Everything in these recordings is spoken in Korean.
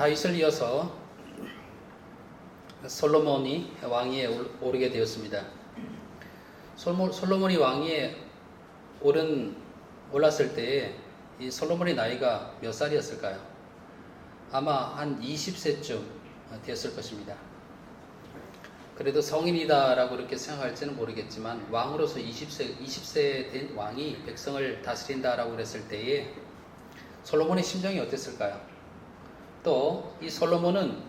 다윗을 이어서 솔로몬이 왕위에 오르게 되었습니다. 솔로몬이 왕위에 올랐을 때에 이 솔로몬의 나이가 몇 살이었을까요? 아마 한 20세쯤 되었을 것입니다. 그래도 성인이다라고 그렇게 생각할지는 모르겠지만 왕으로서 20세 된 왕이 백성을 다스린다라고 그랬을 때에 솔로몬의 심정이 어땠을까요? 또 이 솔로몬은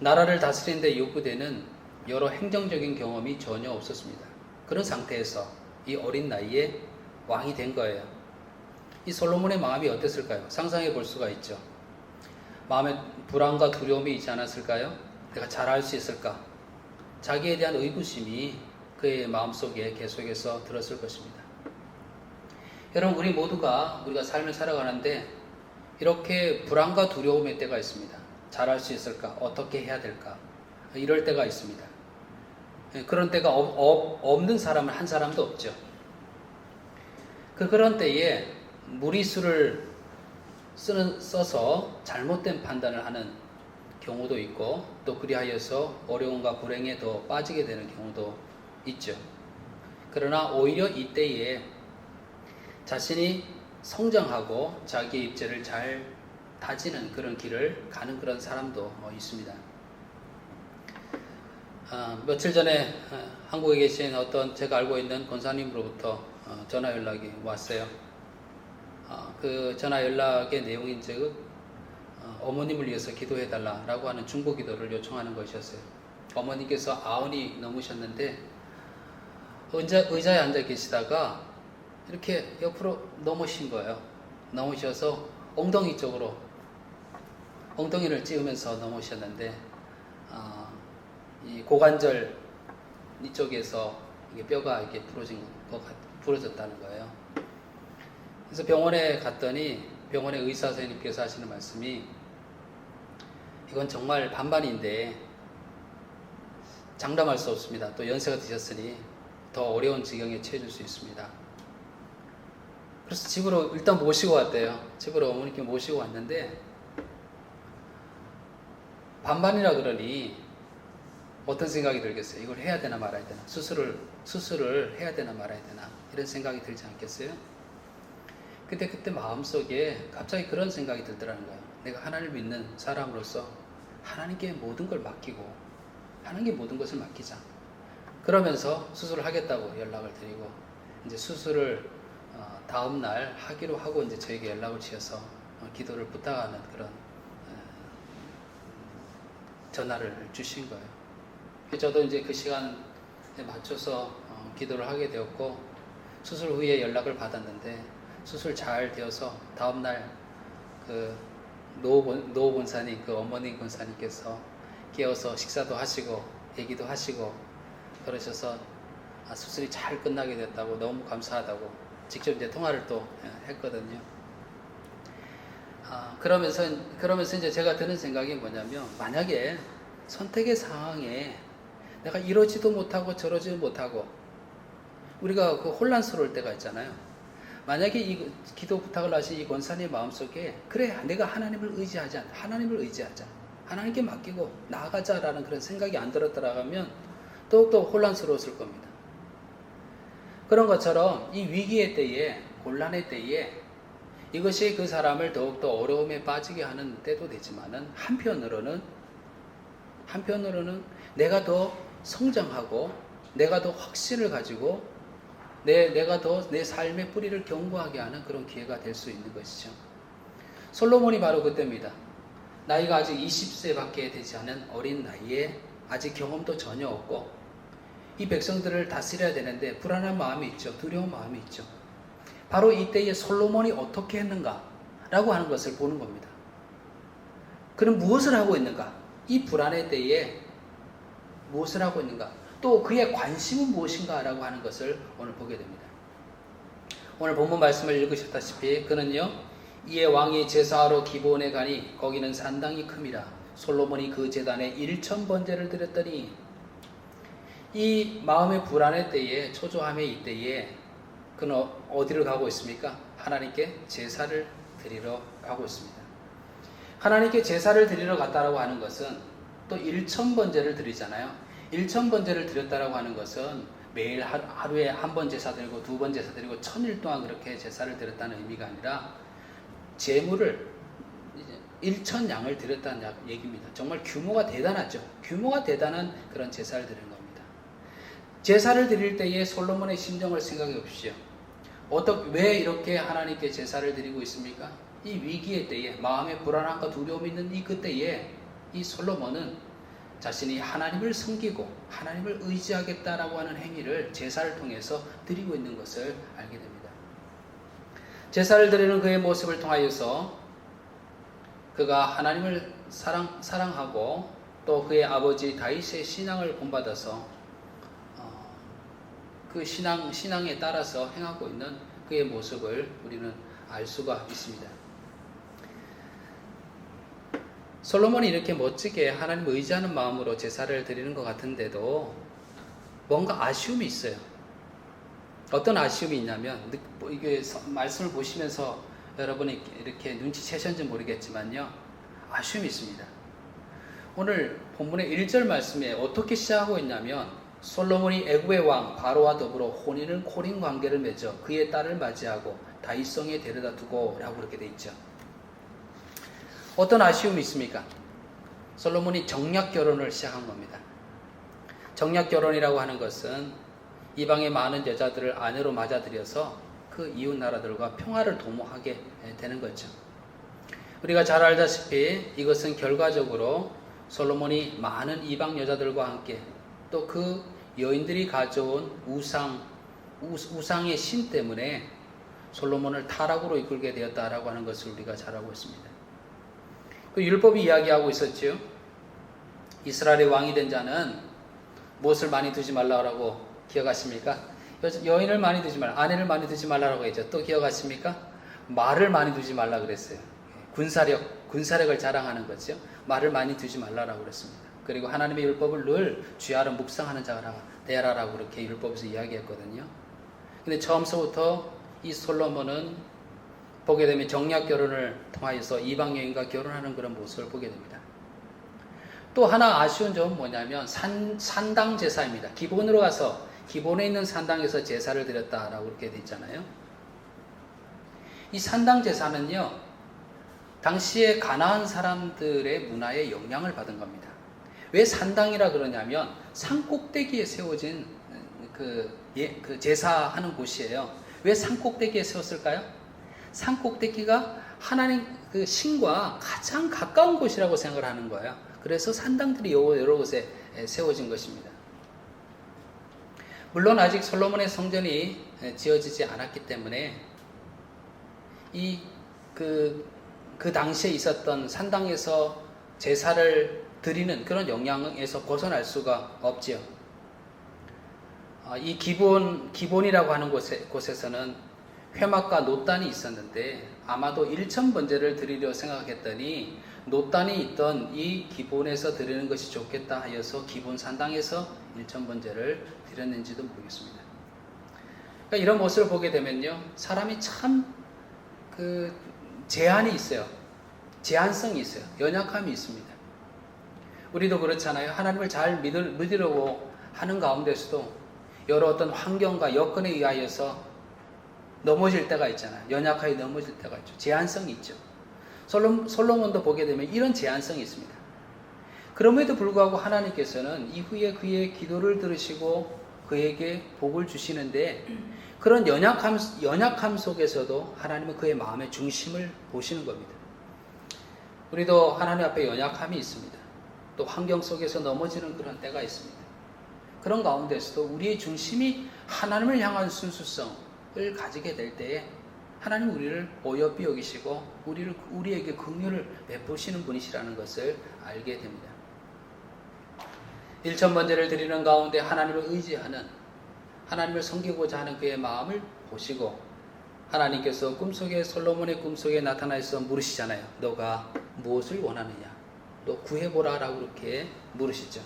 나라를 다스리는 데 요구되는 여러 행정적인 경험이 전혀 없었습니다. 그런 상태에서 이 어린 나이에 왕이 된 거예요. 이 솔로몬의 마음이 어땠을까요? 상상해 볼 수가 있죠. 마음에 불안과 두려움이 있지 않았을까요? 내가 잘할 수 있을까? 자기에 대한 의구심이 그의 마음속에 계속해서 들었을 것입니다. 여러분, 우리가 삶을 살아가는데 이렇게 불안과 두려움의 때가 있습니다. 잘할 수 있을까? 어떻게 해야 될까? 이럴 때가 있습니다. 그런 때가 없는 사람은 한 사람도 없죠. 그런 때에 무리수를 써서 잘못된 판단을 하는 경우도 있고, 또 그리하여서 어려움과 불행에 더 빠지게 되는 경우도 있죠. 그러나 오히려 이때에 자신이 성장하고 자기 입지를 잘 다지는 그런 길을 가는 그런 사람도 있습니다. 며칠 전에 한국에 계신 어떤 제가 알고 있는 권사님으로부터 전화 연락이 왔어요. 그 전화 연락의 내용인즉 어머님을 위해서 기도해달라고 하는 중보 기도를 요청하는 것이었어요. 어머니께서 90이 넘으셨는데 의자에 앉아 계시다가 이렇게 옆으로 넘으신 거예요. 넘으셔서 엉덩이 쪽으로 엉덩이를 찌우면서 넘으셨는데 이 고관절 이쪽에서 이게 뼈가 이렇게 부러졌다는 거예요. 그래서 병원에 갔더니 병원의 의사 선생님께서 하시는 말씀이 이건 정말 반반인데 장담할 수 없습니다. 또 연세가 드셨으니 더 어려운 지경에 처해질 수 있습니다. 그래서 집으로 일단 모시고 왔대요. 집으로 어머니께 모시고 왔는데 반반이라 그러니 어떤 생각이 들겠어요? 이걸 해야 되나 말아야 되나? 수술을 해야 되나 말아야 되나? 이런 생각이 들지 않겠어요? 그때 마음속에 갑자기 그런 생각이 들더라는 거예요. 내가 하나님을 믿는 사람으로서 하나님께 모든 걸 맡기고 하나님께 모든 것을 맡기자. 그러면서 수술을 하겠다고 연락을 드리고 이제 수술을 다음 날 하기로 하고 이제 저에게 연락을 주셔서 기도를 부탁하는 그런 전화를 주신 거예요. 저도 이제 그 시간에 맞춰서 기도를 하게 되었고 수술 후에 연락을 받았는데 수술 잘 되어서 다음 날 그 노 본사님, 그 어머님 권사님께서 깨어서 식사도 하시고 얘기도 하시고 그러셔서 수술이 잘 끝나게 됐다고 너무 감사하다고 직접 이제 통화를 또 했거든요. 그러면서 이제 제가 드는 생각이 뭐냐면 만약에 선택의 상황에 내가 이러지도 못하고 저러지도 못하고 우리가 그 혼란스러울 때가 있잖아요. 만약에 이 기도 부탁을 하신 이 권사님 마음속에 그래 내가 하나님을 의지하자 하나님께 맡기고 나아가자라는 그런 생각이 안 들었더라면 더욱더 혼란스러웠을 겁니다. 그런 것처럼 이 위기의 때에 곤란의 때에 이것이 그 사람을 더욱더 어려움에 빠지게 하는 때도 되지만은 한편으로는 내가 더 성장하고 내가 더 확신을 가지고 내가 더 내 삶의 뿌리를 견고하게 하는 그런 기회가 될 수 있는 것이죠. 솔로몬이 바로 그때입니다. 나이가 아직 20세밖에 되지 않은 어린 나이에 아직 경험도 전혀 없고 이 백성들을 다스려야 되는데 불안한 마음이 있죠. 두려운 마음이 있죠. 바로 이때에 솔로몬이 어떻게 했는가라고 하는 것을 보는 겁니다. 그는 무엇을 하고 있는가? 이 불안의 때에 무엇을 하고 있는가? 또 그의 관심은 무엇인가라고 하는 것을 오늘 보게 됩니다. 오늘 본문 말씀을 읽으셨다시피 그는요 이에 왕이 제사하러 기브온에 가니 거기는 산당이 큼이라 솔로몬이 그 제단에 1000번제를 드렸더니 이 마음의 불안의 때에 초조함의 이때에 그는 어디를 가고 있습니까? 하나님께 제사를 드리러 가고 있습니다. 하나님께 제사를 드리러 갔다라고 하는 것은 또 1,000번제를 드리잖아요. 1,000번제를 드렸다라고 하는 것은 매일 하루에 한 번 제사 드리고 두 번 제사 드리고 1,000일 동안 그렇게 제사를 드렸다는 의미가 아니라 제물을 1,000양을 드렸다는 얘기입니다. 정말 규모가 대단하죠. 규모가 대단한 그런 제사를 드리는 겁니다. 제사를 드릴 때에 솔로몬의 심정을 생각해 보십시오. 왜 이렇게 하나님께 제사를 드리고 있습니까? 이 위기의 때에, 마음의 불안함과 두려움이 있는 이 그때에 이 솔로몬은 자신이 하나님을 섬기고 하나님을 의지하겠다라고 하는 행위를 제사를 통해서 드리고 있는 것을 알게 됩니다. 제사를 드리는 그의 모습을 통하여서 그가 하나님을 사랑하고 또 그의 아버지 다윗의 신앙을 본받아서 그 신앙에 따라서 행하고 있는 그의 모습을 우리는 알 수가 있습니다. 솔로몬이 이렇게 멋지게 하나님을 의지하는 마음으로 제사를 드리는 것 같은데도 뭔가 아쉬움이 있어요. 어떤 아쉬움이 있냐면, 이게 말씀을 보시면서 여러분이 이렇게 눈치채셨는지 모르겠지만요, 아쉬움이 있습니다. 오늘 본문의 1절 말씀에 어떻게 시작하고 있냐면, 솔로몬이 애굽의 왕 바로와 더불어 혼인 관계를 맺어 그의 딸을 맞이하고 다윗성에 데려다 두고 라고 그렇게 돼 있죠. 어떤 아쉬움이 있습니까? 솔로몬이 정략 결혼을 시작한 겁니다. 정략 결혼이라고 하는 것은 이방의 많은 여자들을 아내로 맞아들여서 그 이웃 나라들과 평화를 도모하게 되는 거죠. 우리가 잘 알다시피 이것은 결과적으로 솔로몬이 많은 이방 여자들과 함께 또 그 여인들이 가져온 우상의 신 때문에 솔로몬을 타락으로 이끌게 되었다라고 하는 것을 우리가 잘 알고 있습니다. 그 율법이 이야기하고 있었죠. 이스라엘의 왕이 된 자는 무엇을 많이 두지 말라고 기억하십니까? 여인을 많이 두지 말라, 아내를 많이 두지 말라고 했죠. 또 기억하십니까? 말을 많이 두지 말라 그랬어요. 군사력을 자랑하는 거죠. 말을 많이 두지 말라고 그랬습니다. 그리고 하나님의 율법을 늘 주야로 묵상하는 자가 되라라고 그렇게 율법에서 이야기했거든요. 근데 처음서부터 이 솔로몬은 보게 되면 정략 결혼을 통하여서 이방 여인과 결혼하는 그런 모습을 보게 됩니다. 또 하나 아쉬운 점은 뭐냐면 산당 제사입니다. 기본으로 가서 기본에 있는 산당에서 제사를 드렸다라고 그렇게 돼 있잖아요. 이 산당 제사는요, 당시에 가나안 사람들의 문화에 영향을 받은 겁니다. 왜 산당이라 그러냐면 산 꼭대기에 세워진 그 제사하는 곳이에요. 왜 산 꼭대기에 세웠을까요? 산 꼭대기가 하나님 그 신과 가장 가까운 곳이라고 생각을 하는 거예요. 그래서 산당들이 여러 곳에 세워진 것입니다. 물론 아직 솔로몬의 성전이 지어지지 않았기 때문에 그 당시에 있었던 산당에서 제사를 드리는 그런 영향에서 벗어날 수가 없지요. 이 기본이라고 하는 곳에서는 회막과 놋단이 있었는데 아마도 1,000번제를 드리려 생각했더니 놋단이 있던 이 기본에서 드리는 것이 좋겠다 하여서 기본 산당에서 1,000번제를 드렸는지도 모르겠습니다. 그러니까 이런 모습을 보게 되면요, 사람이 참 제한이 있어요. 제한성이 있어요. 연약함이 있습니다. 우리도 그렇잖아요. 하나님을 잘 믿으려고 하는 가운데서도 여러 어떤 환경과 여건에 의하여서 넘어질 때가 있잖아요. 연약하게 넘어질 때가 있죠. 제한성이 있죠. 솔로몬도 보게 되면 이런 제한성이 있습니다. 그럼에도 불구하고 하나님께서는 이후에 그의 기도를 들으시고 그에게 복을 주시는데 그런 연약함 속에서도 하나님은 그의 마음의 중심을 보시는 겁니다. 우리도 하나님 앞에 연약함이 있습니다. 또 환경 속에서 넘어지는 그런 때가 있습니다. 그런 가운데서도 우리의 중심이 하나님을 향한 순수성을 가지게 될 때에 하나님 우리를 어여삐 여기시고 우리에게 긍휼을 베푸시는 분이시라는 것을 알게 됩니다. 1,000번제를 드리는 가운데 하나님을 의지하는, 하나님을 섬기고자 하는 그의 마음을 보시고 하나님께서 솔로몬의 꿈속에 나타나서 물으시잖아요. 너가 무엇을 원하느냐? 너 구해보라 라고 그렇게 물으시죠.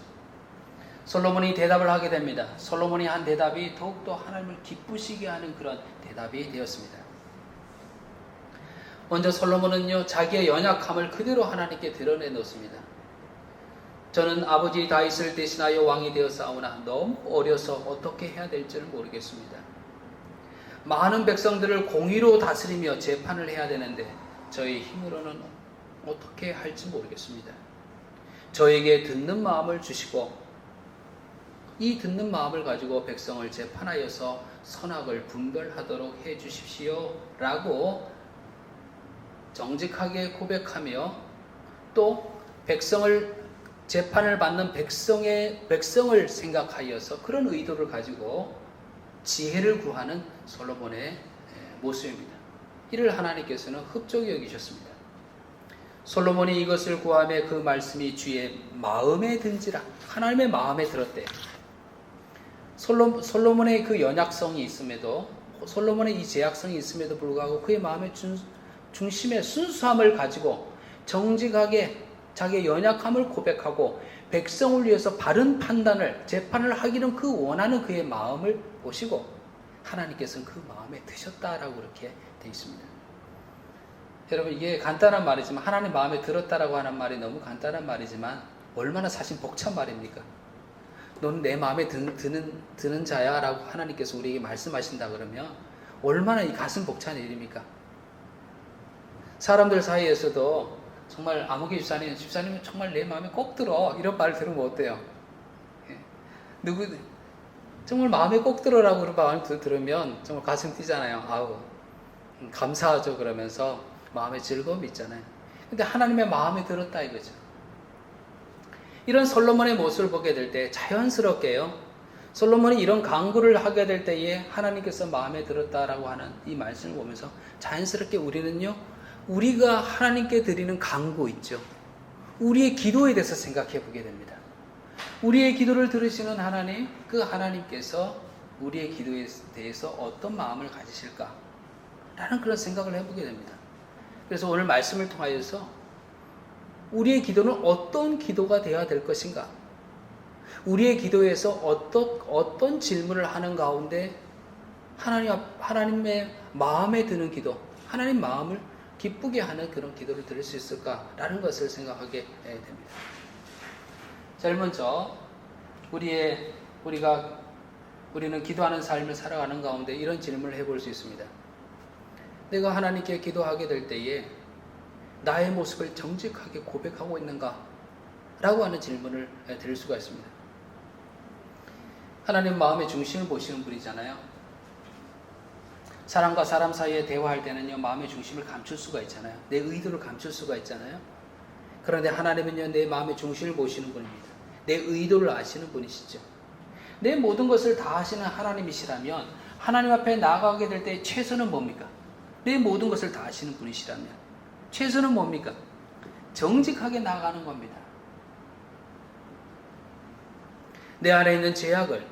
솔로몬이 대답을 하게 됩니다. 솔로몬이 한 대답이 더욱더 하나님을 기쁘시게 하는 그런 대답이 되었습니다. 먼저 솔로몬은요, 자기의 연약함을 그대로 하나님께 드러내 놓습니다. 저는 아버지 다윗을 대신하여 왕이 되어 싸우나 너무 어려서 어떻게 해야 될지를 모르겠습니다. 많은 백성들을 공의로 다스리며 재판을 해야 되는데 저의 힘으로는 어떻게 할지 모르겠습니다. 저에게 듣는 마음을 주시고 이 듣는 마음을 가지고 백성을 재판하여서 선악을 분별하도록 해 주십시오 라고 정직하게 고백하며 또 재판을 받는 백성을 생각하여서 그런 의도를 가지고 지혜를 구하는 솔로몬의 모습입니다. 이를 하나님께서는 흡족히 여기셨습니다. 솔로몬이 이것을 구하며 그 말씀이 주의 마음에 든지라, 하나님의 마음에 들었대. 솔로몬의 그 연약성이 있음에도, 솔로몬의 이 제약성이 있음에도 불구하고 그의 마음의 중심의 순수함을 가지고 정직하게 자기의 연약함을 고백하고 백성을 위해서 바른 판단을, 재판을 하기는 그 원하는 그의 마음을 보시고 하나님께서는 그 마음에 드셨다라고 그렇게 되어 있습니다. 여러분, 이게 간단한 말이지만, 하나님 마음에 들었다라고 하는 말이 너무 간단한 말이지만 얼마나 사실 복잡한 말입니까? 너는 내 마음에 드는 자야 라고 하나님께서 우리에게 말씀하신다 그러면 얼마나 이 가슴 벅찬 일입니까? 사람들 사이에서도 정말 아무개 집사님은 정말 내 마음에 꼭 들어, 이런 말을 들으면 어때요? 정말 마음에 꼭 들어라고 그런 말을 들으면 정말 가슴 뛰잖아요. 아우, 감사하죠. 그러면서 마음에 즐거움이 있잖아요. 근데 하나님의 마음에 들었다 이거죠. 이런 솔로몬의 모습을 보게 될 때 자연스럽게요, 솔로몬이 이런 간구를 하게 될 때에 하나님께서 마음에 들었다라고 하는 이 말씀을 보면서 자연스럽게 우리는요, 우리가 하나님께 드리는 간구 있죠. 우리의 기도에 대해서 생각해 보게 됩니다. 우리의 기도를 들으시는 하나님, 그 하나님께서 우리의 기도에 대해서 어떤 마음을 가지실까? 라는 그런 생각을 해보게 됩니다. 그래서 오늘 말씀을 통하여서 우리의 기도는 어떤 기도가 되어야 될 것인가? 우리의 기도에서 어떤 질문을 하는 가운데 하나님의 마음에 드는 기도, 하나님 마음을 기쁘게 하는 그런 기도를 드릴 수 있을까라는 것을 생각하게 됩니다. 제일 먼저 우리는 기도하는 삶을 살아가는 가운데 이런 질문을 해볼 수 있습니다. 내가 하나님께 기도하게 될 때에 나의 모습을 정직하게 고백하고 있는가? 라고 하는 질문을 드릴 수가 있습니다. 하나님 마음의 중심을 보시는 분이잖아요. 사람과 사람 사이에 대화할 때는요, 마음의 중심을 감출 수가 있잖아요. 내 의도를 감출 수가 있잖아요. 그런데 하나님은요, 내 마음의 중심을 보시는 분입니다. 내 의도를 아시는 분이시죠. 내 모든 것을 다 아시는 하나님이시라면 하나님 앞에 나아가게 될 때 최선은 뭡니까? 내 모든 것을 다 아시는 분이시라면 최선은 뭡니까? 정직하게 나아가는 겁니다. 내 안에 있는 죄악을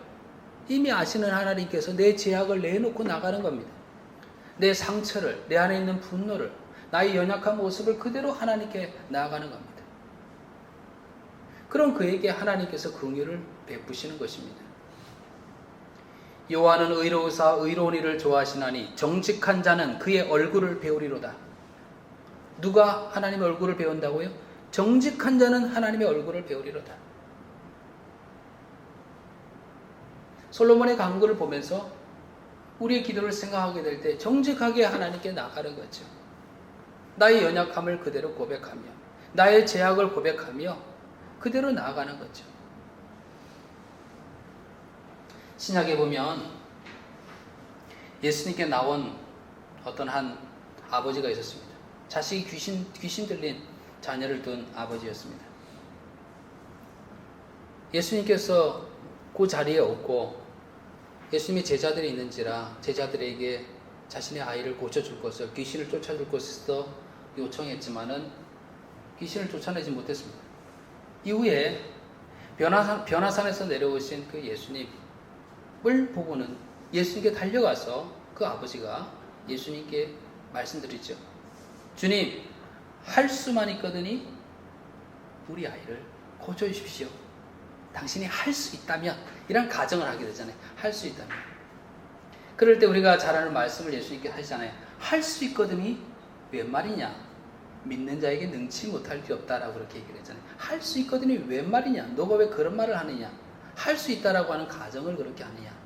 이미 아시는 하나님께서 내 죄악을 내놓고 나가는 겁니다. 내 상처를, 내 안에 있는 분노를, 나의 연약한 모습을 그대로 하나님께 나아가는 겁니다. 그럼 그에게 하나님께서 긍휼을 베푸시는 것입니다. 여호와는 의로우사 의로운 이를 좋아하시나니 정직한 자는 그의 얼굴을 배우리로다. 누가 하나님의 얼굴을 배운다고요? 정직한 자는 하나님의 얼굴을 배우리로다. 솔로몬의 간구를 보면서 우리의 기도를 생각하게 될 때 정직하게 하나님께 나가는 거죠. 나의 연약함을 그대로 고백하며 나의 죄악을 고백하며 그대로 나아가는 거죠. 신약에 보면 예수님께 나온 어떤 한 아버지가 있었습니다. 자식이 귀신 들린 자녀를 둔 아버지였습니다. 예수님께서 그 자리에 없고 예수님의 제자들이 있는지라 제자들에게 자신의 아이를 고쳐줄 것을, 귀신을 쫓아줄 것을 요청했지만은 귀신을 쫓아내지 못했습니다. 이후에 변화산에서 내려오신 그 예수님을 보고는 예수님께 달려가서 그 아버지가 예수님께 말씀드리죠. 주님, 할 수만 있거든요. 우리 아이를 고쳐주십시오. 당신이 할 수 있다면, 이런 가정을 하게 되잖아요. 할 수 있다면. 그럴 때 우리가 잘 아는 말씀을 예수님께 하시잖아요. 할 수 있거든요. 웬 말이냐? 믿는 자에게 능치 못할 게 없다라고 그렇게 얘기를 했잖아요. 할 수 있거든요. 웬 말이냐? 너가 왜 그런 말을 하느냐? 할 수 있다라고 하는 가정을 그렇게 하느냐?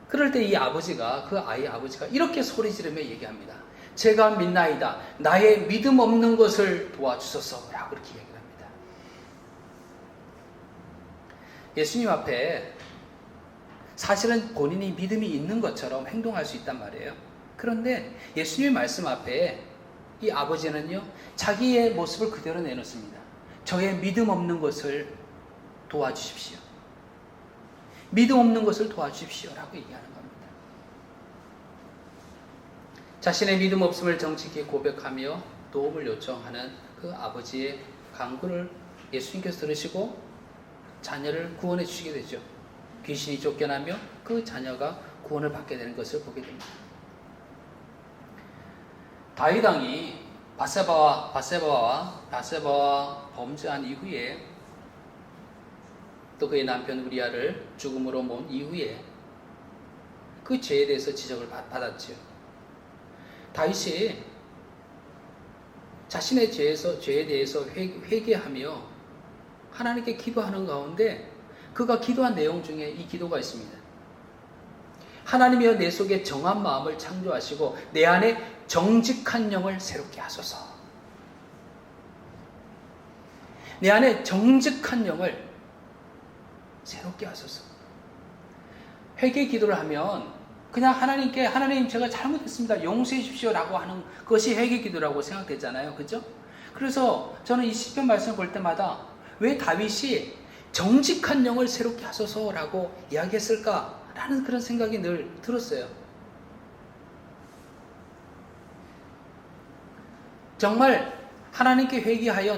그럴 때 이 아버지가, 그 아이의 아버지가 이렇게 소리 지르며 얘기합니다. 제가 믿나이다. 나의 믿음 없는 것을 도와주소서. 라고 그렇게 얘기를 합니다. 예수님 앞에 사실은 본인이 믿음이 있는 것처럼 행동할 수 있단 말이에요. 그런데 예수님의 말씀 앞에 이 아버지는요, 자기의 모습을 그대로 내놓습니다. 저의 믿음 없는 것을 도와주십시오. 믿음 없는 것을 도와주십시오. 라고 얘기하는 겁니다. 자신의 믿음 없음을 정직히 고백하며 도움을 요청하는 그 아버지의 간구를 예수님께서 들으시고 자녀를 구원해 주시게 되죠. 귀신이 쫓겨나며 그 자녀가 구원을 받게 되는 것을 보게 됩니다. 다윗 왕이 바세바와 범죄한 이후에 또 그의 남편 우리아를 죽음으로 모은 이후에 그 죄에 대해서 지적을 받았죠. 다윗이 자신의 죄에 대해서 회개하며 하나님께 기도하는 가운데 그가 기도한 내용 중에 이 기도가 있습니다. 하나님이여 내 속에 정한 마음을 창조하시고 내 안에 정직한 영을 새롭게 하소서. 내 안에 정직한 영을 새롭게 하소서. 회개 기도를 하면 그냥 하나님께 하나님 제가 잘못했습니다. 용서해 주십시오 라고 하는 것이 회개 기도라고 생각되잖아요. 그죠? 그래서 저는 이 시편 말씀을 볼 때마다 왜 다윗이 정직한 영을 새롭게 하소서라고 이야기했을까라는 그런 생각이 늘 들었어요. 정말 하나님께 회개하여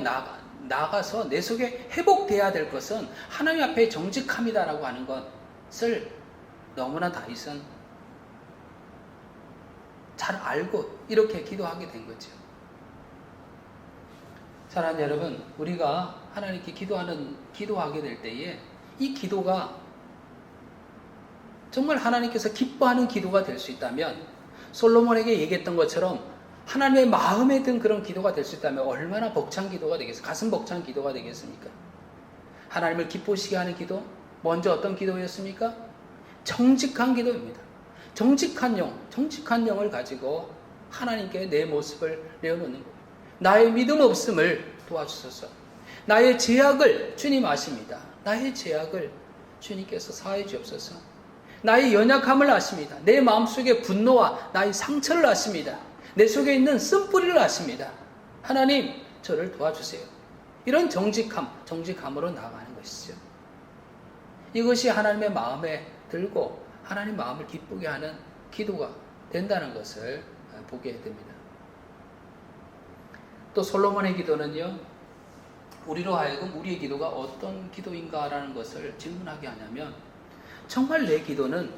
나아가서 내 속에 회복되어야 될 것은 하나님 앞에 정직함이다라고 하는 것을 너무나 다윗은 잘 알고 이렇게 기도하게 된 거죠. 사랑하는 여러분, 우리가 하나님께 기도하게 될 때에 이 기도가 정말 하나님께서 기뻐하는 기도가 될 수 있다면, 솔로몬에게 얘기했던 것처럼 하나님의 마음에 든 그런 기도가 될 수 있다면 얼마나 벅찬 기도가 되겠습니까? 가슴 벅찬 기도가 되겠습니까? 하나님을 기쁘시게 하는 기도, 먼저 어떤 기도였습니까? 정직한 기도입니다. 정직한 영을 가지고 하나님께 내 모습을 내어놓는 거예요. 나의 믿음 없음을 도와주소서. 나의 죄악을 주님 아십니다. 나의 죄악을 주님께서 사해 주옵소서. 나의 연약함을 아십니다. 내 마음속의 분노와 나의 상처를 아십니다. 내 속에 있는 쓴뿌리를 아십니다. 하나님, 저를 도와주세요. 이런 정직함으로 나아가는 것이죠. 이것이 하나님의 마음에 들고 하나님 마음을 기쁘게 하는 기도가 된다는 것을 보게 됩니다. 또 솔로몬의 기도는요, 우리로 하여금 우리의 기도가 어떤 기도인가라는 것을 질문하게 하냐면, 정말 내 기도는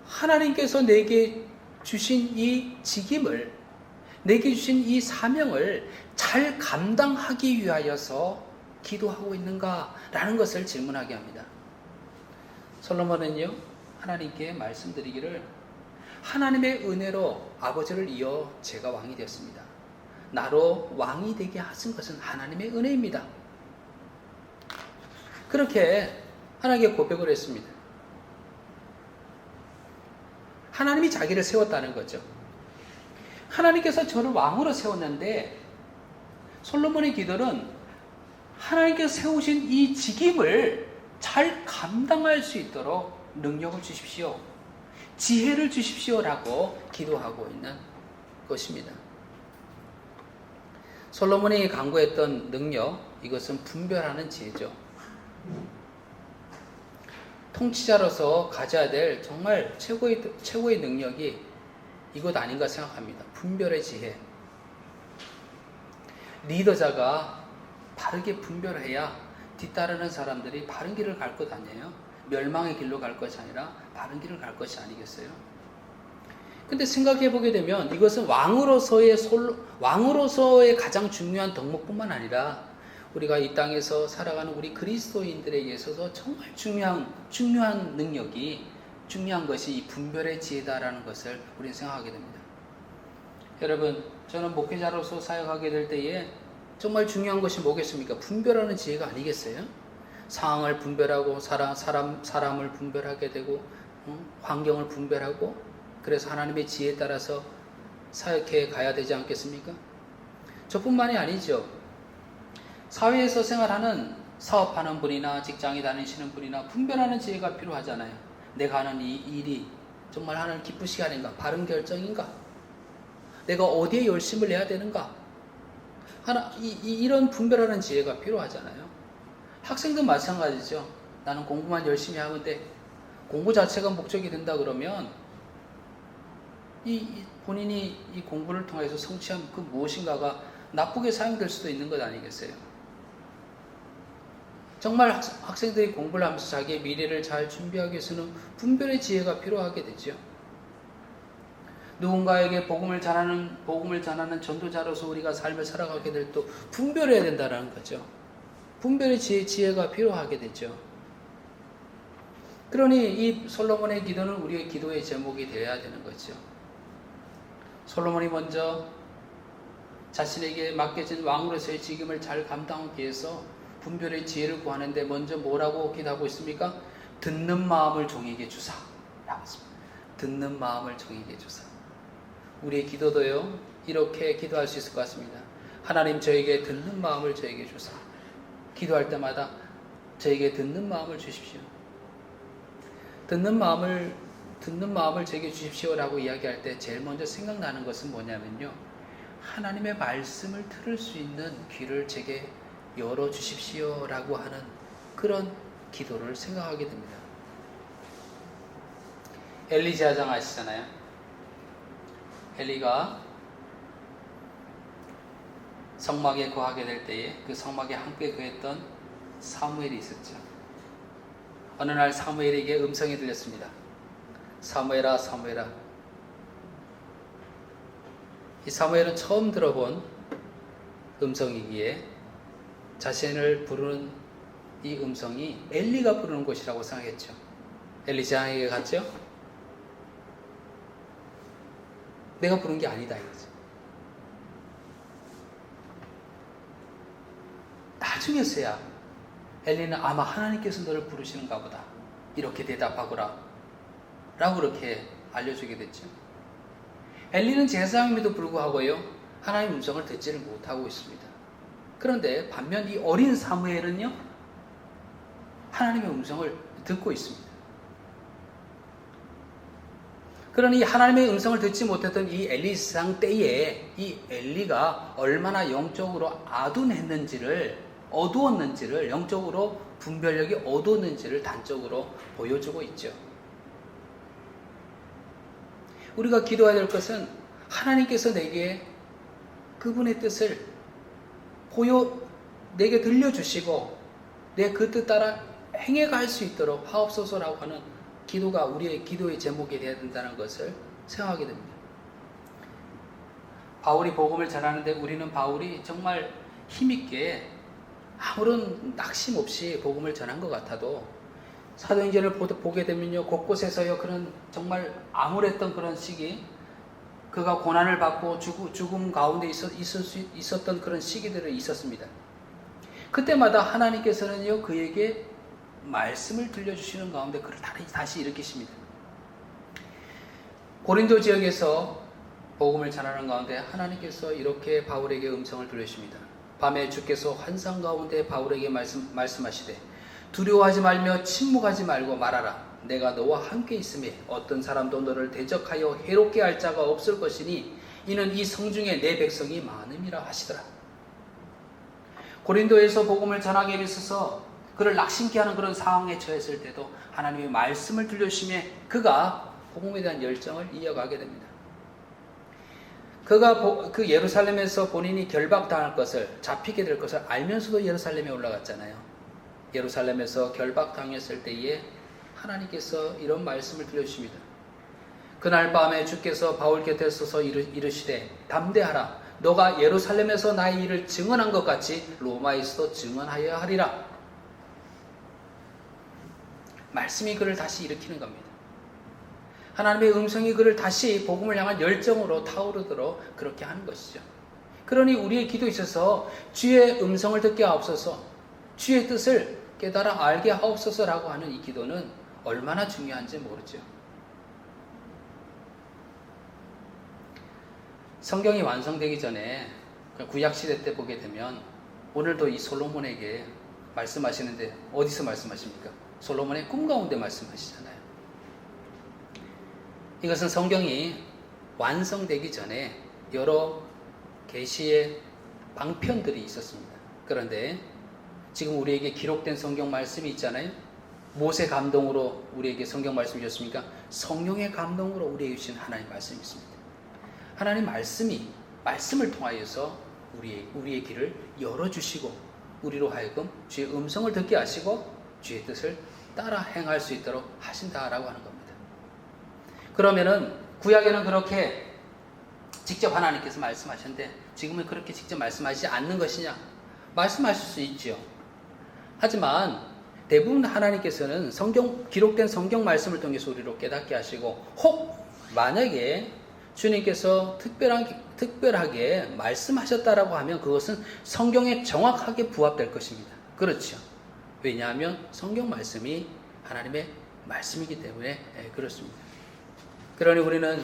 하나님께서 내게 주신 이 직임을, 내게 주신 이 사명을 잘 감당하기 위하여서 기도하고 있는가라는 것을 질문하게 합니다. 솔로몬은요, 하나님께 말씀드리기를, 하나님의 은혜로 아버지를 이어 제가 왕이 되었습니다. 나로 왕이 되게 하신 것은 하나님의 은혜입니다. 그렇게 하나님께 고백을 했습니다. 하나님이 자기를 세웠다는 거죠. 하나님께서 저를 왕으로 세웠는데, 솔로몬의 기도는 하나님께서 세우신 이 직임을 잘 감당할 수 있도록 능력을 주십시오, 지혜를 주십시오라고 기도하고 있는 것입니다. 솔로몬이 강구했던 능력, 이것은 분별하는 지혜죠. 통치자로서 가져야 될 정말 최고의 능력이 이것 아닌가 생각합니다. 분별의 지혜. 리더자가 바르게 분별해야 뒤따르는 사람들이 바른 길을 갈 것 아니에요? 멸망의 길로 갈 것이 아니라 바른 길을 갈 것이 아니겠어요? 근데 생각해 보게 되면 이것은 왕으로서의 가장 중요한 덕목뿐만 아니라 우리가 이 땅에서 살아가는 우리 그리스도인들에게 있어서 정말 중요한 능력이 중요한 것이 이 분별의 지혜다라는 것을 우리는 생각하게 됩니다. 여러분, 저는 목회자로서 사역하게 될 때에 정말 중요한 것이 뭐겠습니까? 분별하는 지혜가 아니겠어요? 상황을 분별하고 사람을 분별하게 되고 환경을 분별하고 그래서 하나님의 지혜에 따라서 사역해 가야 되지 않겠습니까? 저뿐만이 아니죠. 사회에서 생활하는 사업하는 분이나 직장에 다니시는 분이나 분별하는 지혜가 필요하잖아요. 내가 하는 이 일이 정말 하나님 기쁘시게 하는가? 바른 결정인가? 내가 어디에 열심을 내야 되는가? 이런 분별하는 지혜가 필요하잖아요. 학생도 마찬가지죠. 나는 공부만 열심히 하는데 공부 자체가 목적이 된다 그러면 본인이 이 공부를 통해서 성취한 그 무엇인가가 나쁘게 사용될 수도 있는 것 아니겠어요? 정말 학생들이 공부를 하면서 자기의 미래를 잘 준비하기 위해서는 분별의 지혜가 필요하게 되죠. 누군가에게 복음을 전하는 전도자로서 우리가 삶을 살아가게 될 때 분별해야 된다는 거죠. 분별의 지혜가 필요하게 되죠. 그러니 이 솔로몬의 기도는 우리의 기도의 제목이 되어야 되는 거죠. 솔로몬이 먼저 자신에게 맡겨진 왕으로서의 직임을 잘 감당하기 위해서 분별의 지혜를 구하는데 먼저 뭐라고 기도하고 있습니까? 듣는 마음을 종에게 주사 라고 했습니다. 듣는 마음을 종에게 주사. 우리의 기도도요 이렇게 기도할 수 있을 것 같습니다. 하나님, 저에게 듣는 마음을 저에게 주사. 기도할 때마다 저에게 듣는 마음을 주십시오. 듣는 마음을 저에게 주십시오라고 이야기할 때 제일 먼저 생각나는 것은 뭐냐면요, 하나님의 말씀을 들을 수 있는 귀를 제게 열어주십시오라고 하는 그런 기도를 생각하게 됩니다. 엘리 제사장 아시잖아요. 엘리가 성막에 거하게 될 때에 그 성막에 함께 거했던 사무엘이 있었죠. 어느 날 사무엘에게 음성이 들렸습니다. 사무엘아, 사무엘아. 이 사무엘은 처음 들어본 음성이기에 자신을 부르는 이 음성이 엘리가 부르는 것이라고 생각했죠. 엘리 제사장에게 갔죠. 내가 부른 게 아니다 이거죠. 나중에서야 엘리는 아마 하나님께서 너를 부르시는가 보다 이렇게 대답하거라 라고 그렇게 알려주게 됐죠. 엘리는 제사장임에도 불구하고요 하나님의 음성을 듣지를 못하고 있습니다. 그런데 반면 이 어린 사무엘은요 하나님의 음성을 듣고 있습니다. 그러니 하나님의 음성을 듣지 못했던 이 엘리 제사장 때에 이 엘리가 얼마나 영적으로 어두웠는지를 영적으로 분별력이 어두웠는지를 단적으로 보여주고 있죠. 우리가 기도해야 될 것은 하나님께서 내게 그분의 뜻을 내게 들려주시고 내 그 뜻 따라 행해갈 수 있도록 하옵소서라고 하는 기도가 우리의 기도의 제목이 되어야 된다는 것을 생각하게 됩니다. 바울이 복음을 전하는데 우리는 바울이 정말 힘있게 아무런 낙심 없이 복음을 전한 것 같아도 사도행전을 보게 되면요 곳곳에서요 그런 정말 암울했던 그런 시기, 그가 고난을 받고 죽음 가운데 있었던 그런 시기들이 있었습니다. 그때마다 하나님께서는요 그에게 말씀을 들려주시는 가운데 그를 다시 일으키십니다. 고린도 지역에서 복음을 전하는 가운데 하나님께서 이렇게 바울에게 음성을 들려주십니다. 밤에 주께서 환상 가운데 바울에게 말씀하시되 두려워하지 말며 침묵하지 말고 말하라. 내가 너와 함께 있음에 어떤 사람도 너를 대적하여 해롭게 할 자가 없을 것이니 이는 이 성중에 내 백성이 많음이라 하시더라. 고린도에서 복음을 전하기 위해서 그를 낙심케 하는 그런 상황에 처했을 때도 하나님의 말씀을 들려주심에 그가 복음에 대한 열정을 이어가게 됩니다. 그가 그 예루살렘에서 본인이 결박당할 것을, 잡히게 될 것을 알면서도 예루살렘에 올라갔잖아요. 예루살렘에서 결박당했을 때에 하나님께서 이런 말씀을 들려주십니다. 그날 밤에 주께서 바울 곁에 서서 이르시되 담대하라. 너가 예루살렘에서 나의 일을 증언한 것 같이 로마에서도 증언하여야 하리라. 말씀이 그를 다시 일으키는 겁니다. 하나님의 음성이 그를 다시 복음을 향한 열정으로 타오르도록 그렇게 하는 것이죠. 그러니 우리의 기도에 있어서 주의 음성을 듣게 하옵소서, 주의 뜻을 깨달아 알게 하옵소서라고 하는 이 기도는 얼마나 중요한지 모르죠. 성경이 완성되기 전에 구약시대 때 보게 되면 오늘도 이 솔로몬에게 말씀하시는데 어디서 말씀하십니까? 솔로몬의 꿈 가운데 말씀하시잖아요. 이것은 성경이 완성되기 전에 여러 계시의 방편들이 있었습니다. 그런데 지금 우리에게 기록된 성경 말씀이 있잖아요. 모세 감동으로 우리에게 성경 말씀이 주셨습니까? 성령의 감동으로 우리에게 주신 하나님 말씀이 있습니다. 하나님 말씀을 통하여서 우리의 길을 열어주시고 우리로 하여금 주의 음성을 듣게 하시고 주의 뜻을 따라 행할 수 있도록 하신다라고 하는 겁니다. 그러면은 구약에는 그렇게 직접 하나님께서 말씀하셨는데 지금은 그렇게 직접 말씀하시지 않는 것이냐? 말씀하실 수 있죠. 하지만 대부분 하나님께서는 기록된 성경 말씀을 통해서 우리로 깨닫게 하시고 혹 만약에 주님께서 특별하게 말씀하셨다라고 하면 그것은 성경에 정확하게 부합될 것입니다. 그렇죠. 왜냐하면 성경 말씀이 하나님의 말씀이기 때문에 그렇습니다. 그러니 우리는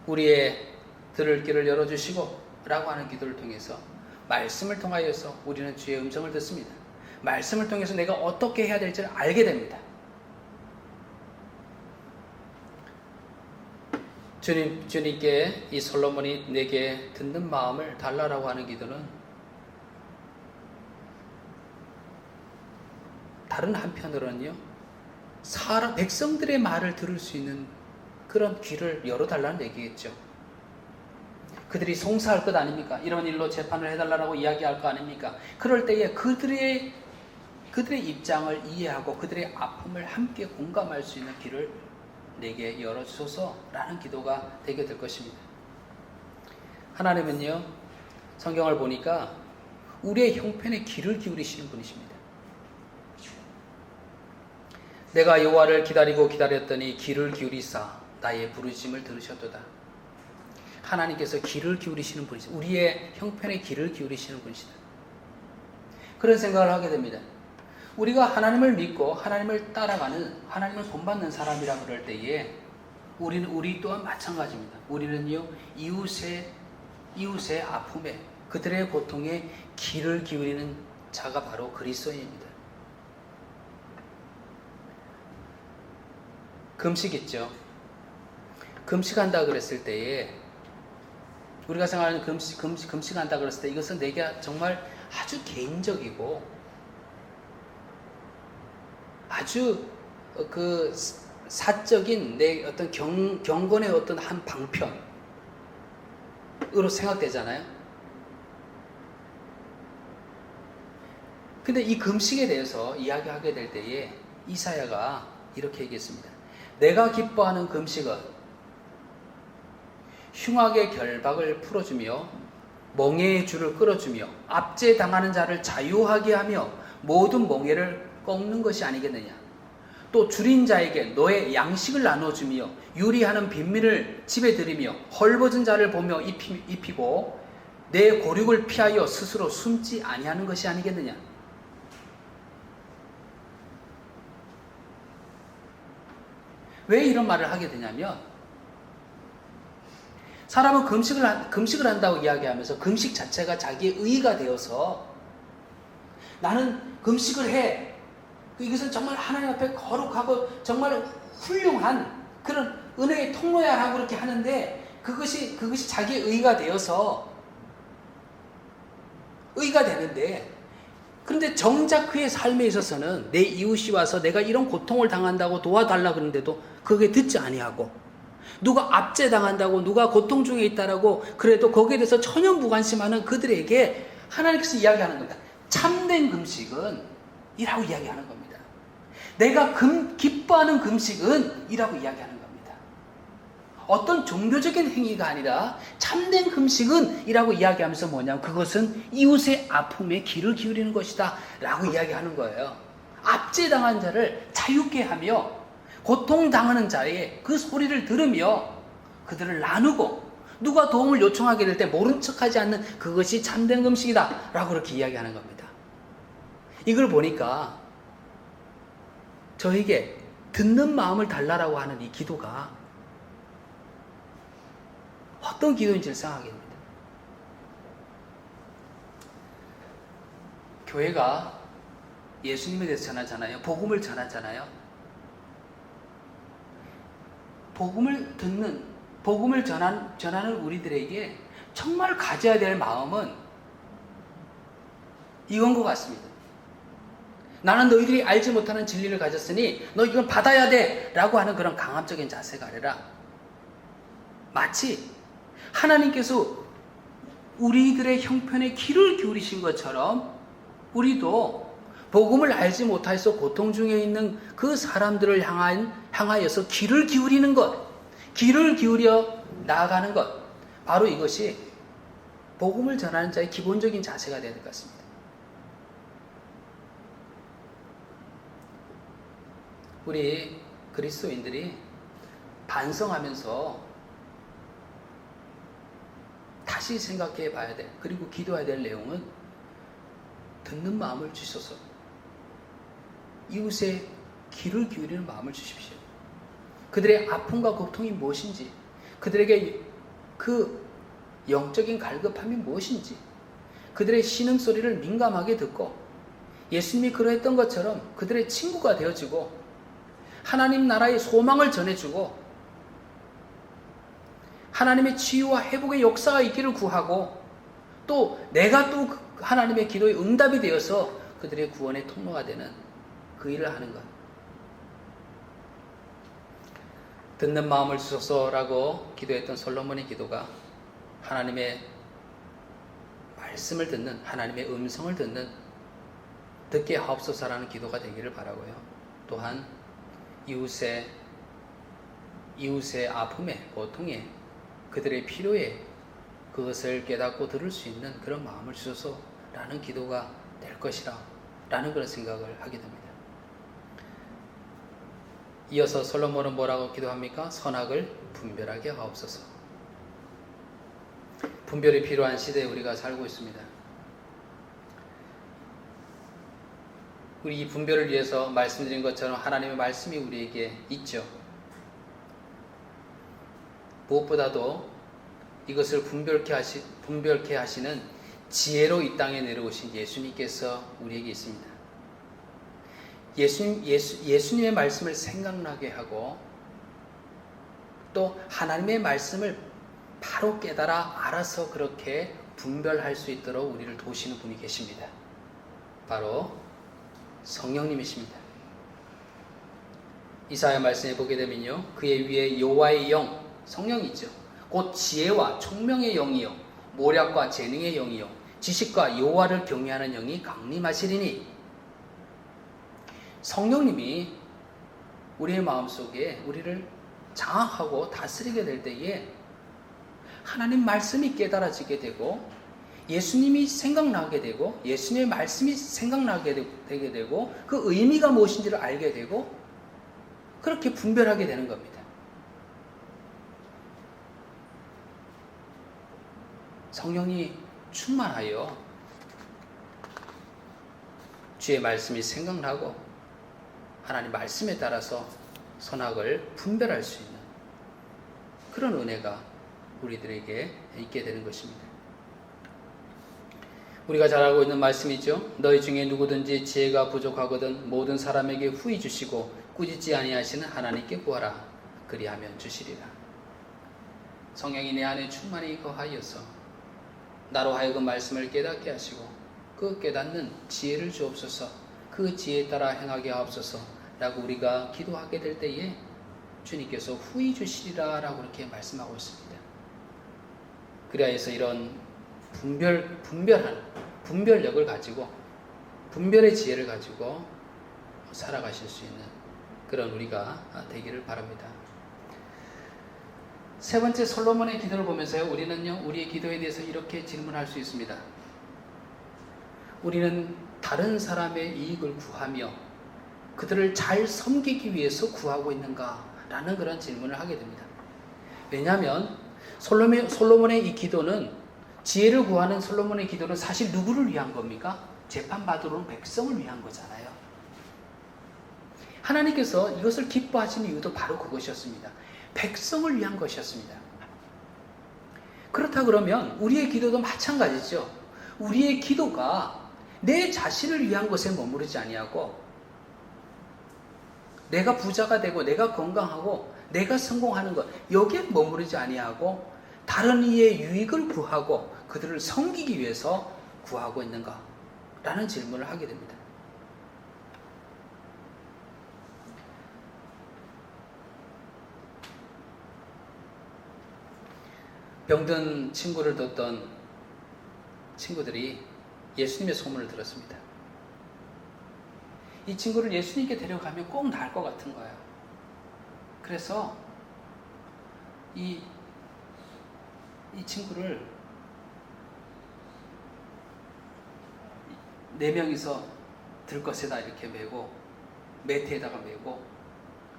우리의 들을 길을 열어주시고 라고 하는 기도를 통해서 말씀을 통하여서 우리는 주의 음성을 듣습니다. 말씀을 통해서 내가 어떻게 해야 될지를 알게 됩니다. 주님께 이 솔로몬이 내게 듣는 마음을 달라라고 하는 기도는 다른 한편으로는요, 백성들의 말을 들을 수 있는 그런 귀를 열어달라는 얘기겠죠. 그들이 송사할 것 아닙니까? 이런 일로 재판을 해달라고 이야기할 거 아닙니까? 그럴 때에 그들의 입장을 이해하고 그들의 아픔을 함께 공감할 수 있는 길을 내게 열어주소서라는 기도가 되게 될 것입니다. 하나님은요, 성경을 보니까 우리의 형편에 귀를 기울이시는 분이십니다. 내가 여호와를 기다리고 기다렸더니 귀를 기울이사 나의 부르심을 들으셨도다. 하나님께서 귀를 기울이시는 분이시다. 우리의 형편에 귀를 기울이시는 분이시다. 그런 생각을 하게 됩니다. 우리가 하나님을 믿고 하나님을 따라가는, 하나님을 본받는 사람이라 그럴 때에 우리 또한 마찬가지입니다. 우리는요, 이웃의 아픔에, 그들의 고통에 귀를 기울이는 자가 바로 그리스도인입니다. 금식 있죠. 금식한다 그랬을 때에 우리가 생각하는 금식한다 그랬을 때 이것은 내게 정말 아주 개인적이고 아주 그 사적인 내 어떤 경건의 어떤 한 방편으로 생각되잖아요. 근데 이 금식에 대해서 이야기하게 될 때에 이사야가 이렇게 얘기했습니다. 내가 기뻐하는 금식은 흉악의 결박을 풀어주며 멍에의 줄을 끌어주며 압제당하는 자를 자유하게 하며 모든 멍에를 꺾는 것이 아니겠느냐. 또 줄인 자에게 너의 양식을 나눠주며 유리하는 빈민을 집에 들이며 헐벗은 자를 보며 입히고 내 고륙을 피하여 스스로 숨지 아니하는 것이 아니겠느냐. 왜 이런 말을 하게 되냐면 사람은 금식을 한다고 이야기하면서 금식 자체가 자기의 의의가 되어서 나는 금식을 해. 이것은 정말 하나님 앞에 거룩하고 정말 훌륭한 그런 은혜의 통로야라고 그렇게 하는데 그것이 자기의 의의가 되어서 의의가 되는데 그런데 정작 그의 삶에 있어서는 내 이웃이 와서 내가 이런 고통을 당한다고 도와달라 그러는데도 그게 듣지 아니하고 누가 압제당한다고 누가 고통 중에 있다라고 그래도 거기에 대해서 전혀 무관심하는 그들에게 하나님께서 이야기하는 겁니다. 참된 금식은 이라고 이야기하는 겁니다. 내가 기뻐하는 금식은 이라고 이야기하는 겁니다. 어떤 종교적인 행위가 아니라 참된 금식은 이라고 이야기하면서 뭐냐면 그것은 이웃의 아픔에 귀를 기울이는 것이다 라고 이야기하는 거예요. 압제당한 자를 자유케 하며 고통당하는 자의 그 소리를 들으며 그들을 나누고 누가 도움을 요청하게 될 때 모른 척하지 않는 그것이 참된 금식이다 라고 그렇게 이야기하는 겁니다. 이걸 보니까 저에게 듣는 마음을 달라라고 하는 이 기도가 어떤 기도인지를 생각하게 됩니다. 교회가 예수님에 대해서 전하잖아요. 복음을 전하잖아요. 복음을 듣는, 복음을 전하는 우리들에게 정말 가져야 될 마음은 이건 것 같습니다. 나는 너희들이 알지 못하는 진리를 가졌으니 너 이건 받아야 돼 라고 하는 그런 강압적인 자세가 아니라 마치 하나님께서 우리들의 형편에 귀를 기울이신 것처럼 우리도 복음을 알지 못해서 고통 중에 있는 그 사람들을 향하여서 귀를 기울이는 것, 귀를 기울여 나아가는 것, 바로 이것이 복음을 전하는 자의 기본적인 자세가 되는 것 같습니다. 우리 그리스도인들이 반성하면서 다시 생각해 봐야 돼. 그리고 기도해야 될 내용은 듣는 마음을 주셔서 이웃의 귀를 기울이는 마음을 주십시오. 그들의 아픔과 고통이 무엇인지, 그들에게 그 영적인 갈급함이 무엇인지, 그들의 신음소리를 민감하게 듣고 예수님이 그러했던 것처럼 그들의 친구가 되어지고 하나님 나라의 소망을 전해주고 하나님의 치유와 회복의 역사가 있기를 구하고 또 내가 또 하나님의 기도에 응답이 되어서 그들의 구원의 통로가 되는 그 일을 하는 것. 듣는 마음을 주소서라고 기도했던 솔로몬의 기도가 하나님의 말씀을 듣는, 하나님의 음성을 듣는 듣게 하옵소서라는 기도가 되기를 바라고요. 또한 이웃의 아픔에, 고통에, 그들의 필요에 그것을 깨닫고 들을 수 있는 그런 마음을 주소서라는 기도가 될 것이라 라는 그런 생각을 하게 됩니다. 이어서 솔로몬은 뭐라고 기도합니까? 선악을 분별하게 하옵소서. 분별이 필요한 시대에 우리가 살고 있습니다. 우리 이 분별을 위해서 말씀드린 것처럼 하나님의 말씀이 우리에게 있죠. 무엇보다도 이것을 분별케 하시는 지혜로 이 땅에 내려오신 예수님께서 우리에게 있습니다. 예수님의 말씀을 생각나게 하고 또 하나님의 말씀을 바로 깨달아 알아서 그렇게 분별할 수 있도록 우리를 도우시는 분이 계십니다. 바로 성령님이십니다. 이사야 말씀에 보게 되면요, 그의 위에 여호와의 영, 성령이죠. 곧 지혜와 총명의 영이요 모략과 재능의 영이요 지식과 여호와를 경외하는 영이 강림하시리니, 성령님이 우리의 마음속에 우리를 장악하고 다스리게 될 때에 하나님 말씀이 깨달아지게 되고 예수님이 생각나게 되고 예수님의 말씀이 생각나게 되게 되고 그 의미가 무엇인지를 알게 되고 그렇게 분별하게 되는 겁니다. 성령이 충만하여 주의 말씀이 생각나고 하나님 말씀에 따라서 선악을 분별할 수 있는 그런 은혜가 우리들에게 있게 되는 것입니다. 우리가 잘 알고 있는 말씀이죠. 너희 중에 누구든지 지혜가 부족하거든 모든 사람에게 후히 주시고 꾸짖지 아니하시는 하나님께 구하라. 그리하면 주시리라. 성령이 내 안에 충만히 거하여서 나로 하여금 말씀을 깨닫게 하시고 그 깨닫는 지혜를 주옵소서, 그 지혜에 따라 행하게 하옵소서 라고 우리가 기도하게 될 때에 주님께서 후히 주시리라 라고 이렇게 말씀하고 있습니다. 그리하여서 이런 분별력을 가지고 분별의 지혜를 가지고 살아가실 수 있는 그런 우리가 되기를 바랍니다. 세 번째 솔로몬의 기도를 보면서요, 우리는요 우리의 기도에 대해서 이렇게 질문할 수 있습니다. 우리는 다른 사람의 이익을 구하며 그들을 잘 섬기기 위해서 구하고 있는가? 라는 그런 질문을 하게 됩니다. 왜냐하면 솔로몬의 이 기도는, 지혜를 구하는 솔로몬의 기도는 사실 누구를 위한 겁니까? 재판받으러 온 백성을 위한 거잖아요. 하나님께서 이것을 기뻐하신 이유도 바로 그것이었습니다. 백성을 위한 것이었습니다. 그렇다 그러면 우리의 기도도 마찬가지죠. 우리의 기도가 내 자신을 위한 것에 머무르지 아니하고, 내가 부자가 되고 내가 건강하고 내가 성공하는 것, 여기에 머무르지 아니하고 다른 이의 유익을 구하고 그들을 섬기기 위해서 구하고 있는가? 라는 질문을 하게 됩니다. 병든 친구를 뒀던 친구들이 예수님의 소문을 들었습니다. 이 친구를 예수님께 데려가면 꼭 나을 것 같은 거예요. 그래서 이 친구를 4명이서 들것에다 이렇게 메고, 매트에다가 메고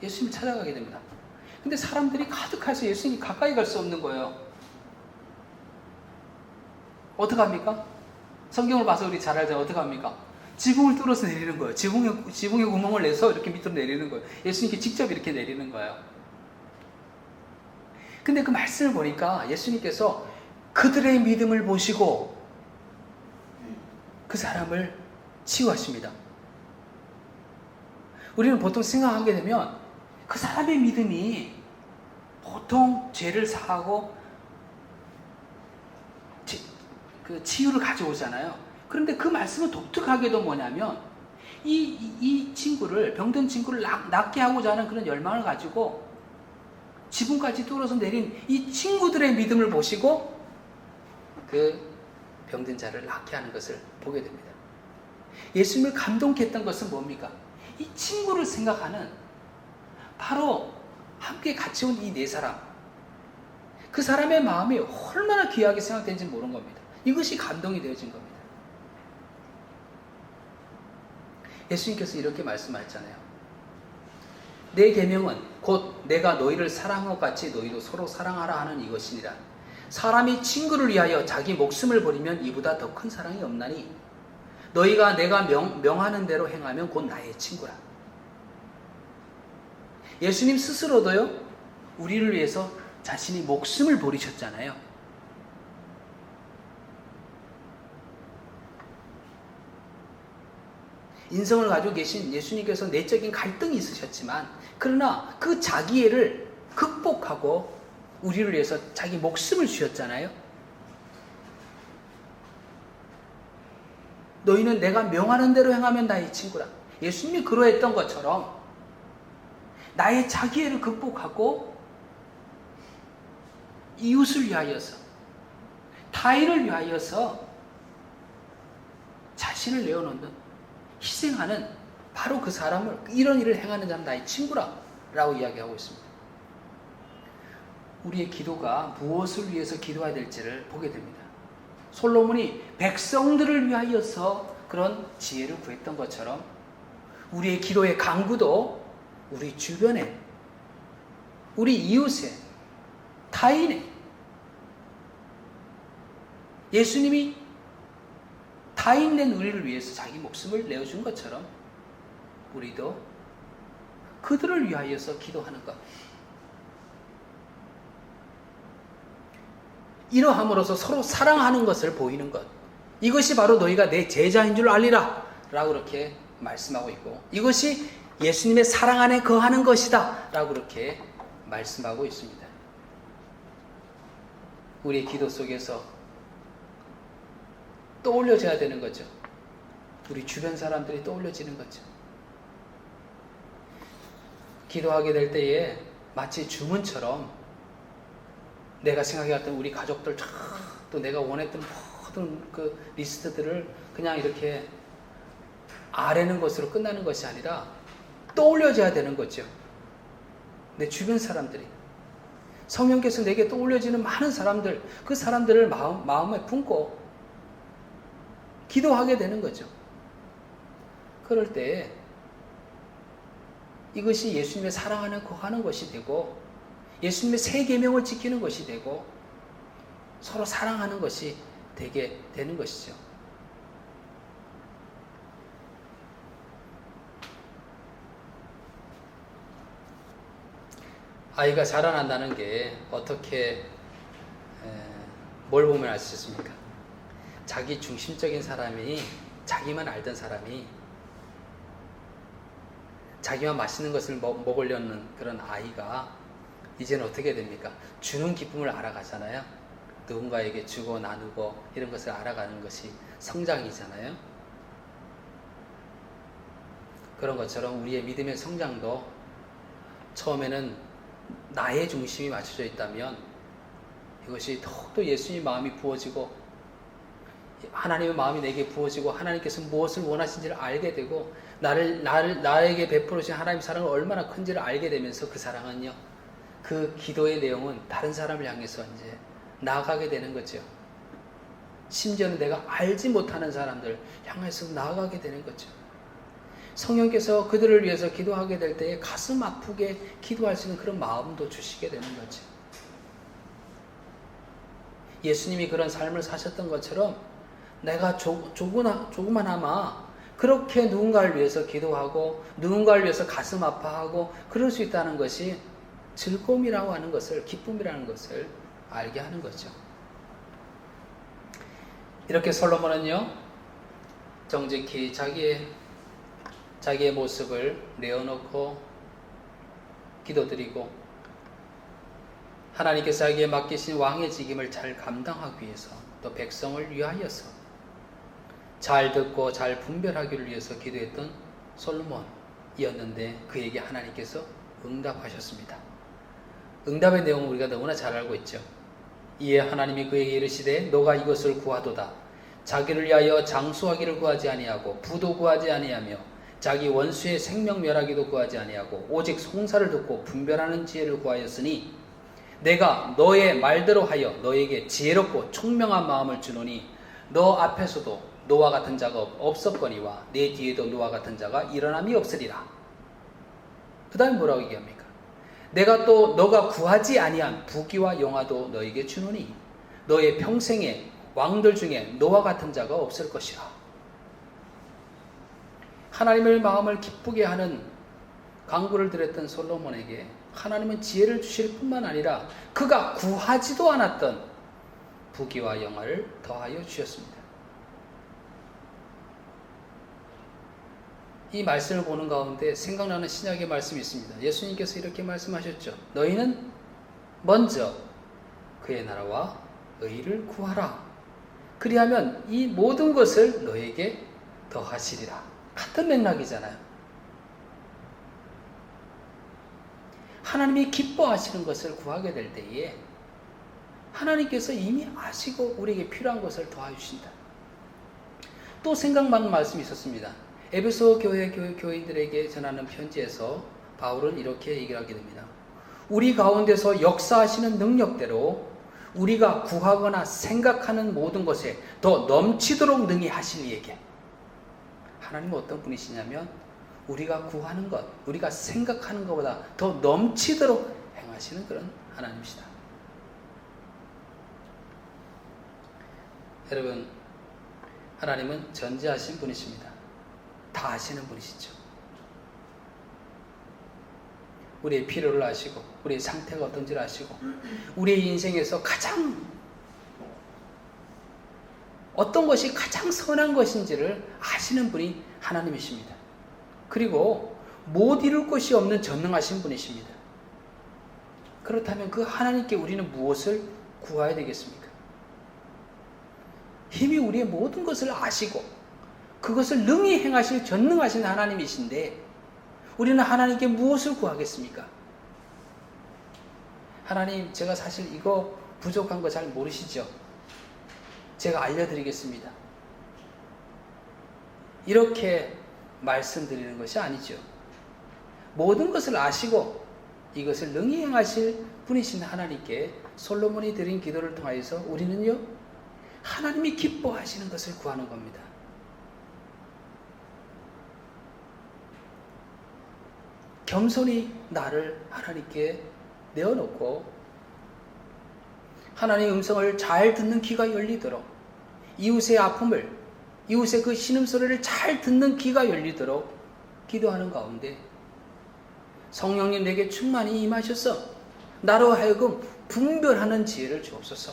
예수님을 찾아가게 됩니다. 근데 사람들이 가득해서 예수님이 가까이 갈 수 없는 거예요. 어떡합니까? 성경을 봐서 우리 잘 알잖아요. 어떡합니까? 지붕을 뚫어서 내리는 거예요. 지붕에 구멍을 내서 이렇게 밑으로 내리는 거예요. 예수님께 직접 이렇게 내리는 거예요. 근데 그 말씀을 보니까 예수님께서 그들의 믿음을 보시고 그 사람을 치유하십니다. 우리는 보통 생각하게 되면 그 사람의 믿음이 보통 죄를 사하고 그 치유를 가져오잖아요. 그런데 그 말씀은 독특하게도 뭐냐면 이 친구를, 병든 친구를 낫게 하고자 하는 그런 열망을 가지고 지붕까지 뚫어서 내린 이 친구들의 믿음을 보시고 그 병든 자를 낫게 하는 것을 보게 됩니다. 예수님을 감동케 했던 것은 뭡니까? 이 친구를 생각하는, 바로 함께 같이 온 이 4사람, 그 사람의 마음이 얼마나 귀하게 생각되는지 모르는 겁니다. 이것이 감동이 되어진 겁니다. 예수님께서 이렇게 말씀하셨잖아요. 내 계명은 곧 내가 너희를 사랑한 것 같이 너희도 서로 사랑하라 하는 이것이니라. 사람이 친구를 위하여 자기 목숨을 버리면 이보다 더 큰 사랑이 없나니 너희가 내가 명하는 대로 행하면 곧 나의 친구라. 예수님 스스로도요, 우리를 위해서 자신이 목숨을 버리셨잖아요. 인성을 가지고 계신 예수님께서 내적인 갈등이 있으셨지만, 그러나 그 자기애를 극복하고 우리를 위해서 자기 목숨을 주셨잖아요. 너희는 내가 명하는 대로 행하면 나의 친구라. 예수님이 그러했던 것처럼 나의 자기애를 극복하고 이웃을 위하여서, 타인을 위하여서 자신을 내어놓는, 희생하는 바로 그 사람을, 이런 일을 행하는 자는 나의 친구라 라고 이야기하고 있습니다. 우리의 기도가 무엇을 위해서 기도해야 될지를 보게 됩니다. 솔로몬이 백성들을 위하여서 그런 지혜를 구했던 것처럼 우리의 기도의 강구도 우리 주변에, 우리 이웃에, 타인에, 예수님이 타인된 우리를 위해서 자기 목숨을 내어준 것처럼 우리도 그들을 위하여서 기도하는 것, 이러함으로써 서로 사랑하는 것을 보이는 것, 이것이 바로 너희가 내 제자인 줄 알리라 라고 그렇게 말씀하고 있고, 이것이 예수님의 사랑 안에 거하는 것이다 라고 그렇게 말씀하고 있습니다. 우리의 기도 속에서 떠올려져야 되는 거죠. 우리 주변 사람들이 떠올려지는 거죠. 기도하게 될 때에 마치 주문처럼 내가 생각해왔던 우리 가족들, 또 내가 원했던 모든 그 리스트들을 그냥 이렇게 아뢰는 것으로 끝나는 것이 아니라 떠올려져야 되는 거죠. 내 주변 사람들이, 성령께서 내게 떠올려지는 많은 사람들, 그 사람들을 마음에 품고 기도하게 되는 거죠. 그럴 때 이것이 예수님의 사랑하는 거하는 것이 되고 예수님의 세 계명을 지키는 것이 되고 서로 사랑하는 것이 되게 되는 것이죠. 아이가 자라난다는 게 어떻게 뭘 보면 알 수 있습니까? 자기 중심적인 사람이 자기만 알던 사람이 자기만 맛있는 것을 먹으려는 그런 아이가 이제는 어떻게 됩니까? 주는 기쁨을 알아가잖아요. 누군가에게 주고 나누고 이런 것을 알아가는 것이 성장이잖아요. 그런 것처럼 우리의 믿음의 성장도 처음에는 나의 중심이 맞춰져 있다면 이것이 더욱더 예수님의 마음이 부어지고 하나님의 마음이 내게 부어지고 하나님께서 무엇을 원하신지를 알게 되고 나에게 베풀으신 하나님의 사랑은 얼마나 큰지를 알게 되면서 그 사랑은요, 그 기도의 내용은 다른 사람을 향해서 이제 나아가게 되는 거죠. 심지어는 내가 알지 못하는 사람들 향해서 나아가게 되는 거죠. 성령께서 그들을 위해서 기도하게 될 때에 가슴 아프게 기도할 수 있는 그런 마음도 주시게 되는 거죠. 예수님이 그런 삶을 사셨던 것처럼 내가 조그마나마 그렇게 누군가를 위해서 기도하고 누군가를 위해서 가슴 아파하고 그럴 수 있다는 것이 즐거움이라고 하는 것을, 기쁨이라는 것을 알게 하는 거죠. 이렇게 솔로몬은요, 정직히 자기의 모습을 내어놓고 기도드리고 하나님께서 자기에 맡기신 왕의 직임을 잘 감당하기 위해서 또 백성을 위하여서 잘 듣고 잘 분별하기를 위해서 기도했던 솔로몬이었는데 그에게 하나님께서 응답하셨습니다. 응답의 내용은 우리가 너무나 잘 알고 있죠. 이에 하나님이 그에게 이르시되 너가 이것을 구하도다. 자기를 위하여 장수하기를 구하지 아니하고 부도 구하지 아니하며 자기 원수의 생명 멸하기도 구하지 아니하고 오직 송사를 듣고 분별하는 지혜를 구하였으니 내가 너의 말대로 하여 너에게 지혜롭고 총명한 마음을 주노니 너 앞에서도 너와 같은 자가 없었거니와 내 뒤에도 너와 같은 자가 일어남이 없으리라. 그 다음에 뭐라고 얘기합니까? 내가 또 너가 구하지 아니한 부귀와 영화도 너에게 주노니 너의 평생에 왕들 중에 너와 같은 자가 없을 것이라. 하나님의 마음을 기쁘게 하는 간구를 드렸던 솔로몬에게 하나님은 지혜를 주실 뿐만 아니라 그가 구하지도 않았던 부귀와 영화를 더하여 주셨습니다. 이 말씀을 보는 가운데 생각나는 신약의 말씀이 있습니다. 예수님께서 이렇게 말씀하셨죠. 너희는 먼저 그의 나라와 의를 구하라. 그리하면 이 모든 것을 너에게 더하시리라. 같은 맥락이잖아요. 하나님이 기뻐하시는 것을 구하게 될 때에 하나님께서 이미 아시고 우리에게 필요한 것을 도와주신다. 또 생각나는 말씀이 있었습니다. 에베소 교회 교인들에게 전하는 편지에서 바울은 이렇게 얘기를 하게 됩니다. 우리 가운데서 역사하시는 능력대로 우리가 구하거나 생각하는 모든 것에 더 넘치도록 능히 하실 이에게. 하나님은 어떤 분이시냐면 우리가 구하는 것, 우리가 생각하는 것보다 더 넘치도록 행하시는 그런 하나님이시다. 여러분, 하나님은 전지하신 분이십니다. 다 아시는 분이시죠. 우리의 필요를 아시고 우리의 상태가 어떤지를 아시고 우리의 인생에서 가장 어떤 것이 가장 선한 것인지를 아시는 분이 하나님이십니다. 그리고 못 이룰 것이 없는 전능하신 분이십니다. 그렇다면 그 하나님께 우리는 무엇을 구해야 되겠습니까? 이미 우리의 모든 것을 아시고 그것을 능히 행하실 전능하신 하나님이신데 우리는 하나님께 무엇을 구하겠습니까? 하나님, 제가 사실 이거 부족한 거 잘 모르시죠? 제가 알려드리겠습니다. 이렇게 말씀드리는 것이 아니죠. 모든 것을 아시고 이것을 능히 행하실 분이신 하나님께 솔로몬이 드린 기도를 통하여서 우리는요, 하나님이 기뻐하시는 것을 구하는 겁니다. 겸손히 나를 하나님께 내어놓고 하나님의 음성을 잘 듣는 귀가 열리도록, 이웃의 아픔을, 이웃의 그 신음소리를 잘 듣는 귀가 열리도록 기도하는 가운데 성령님 내게 충만히 임하셔서 나로 하여금 분별하는 지혜를 주옵소서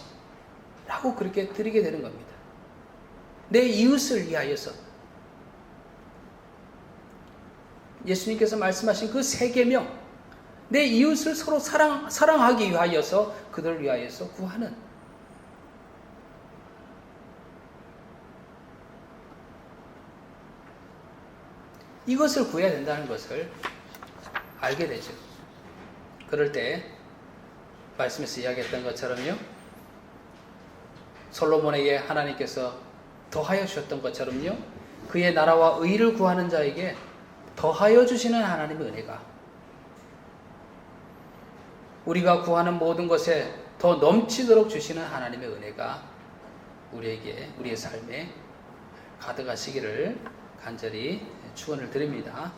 라고 그렇게 드리게 되는 겁니다. 내 이웃을 위하여서 예수님께서 말씀하신 그 세 계명, 내 이웃을 서로 사랑하기 위하여서 그들을 위하여서 구하는, 이것을 구해야 된다는 것을 알게 되죠. 그럴 때 말씀에서 이야기했던 것처럼요, 솔로몬에게 하나님께서 더하여 주셨던 것처럼요, 그의 나라와 의를 구하는 자에게 더하여 주시는 하나님의 은혜가 우리가 구하는 모든 것에 더 넘치도록 주시는 하나님의 은혜가 우리에게, 우리의 삶에 가득하시기를 간절히 축원을 드립니다.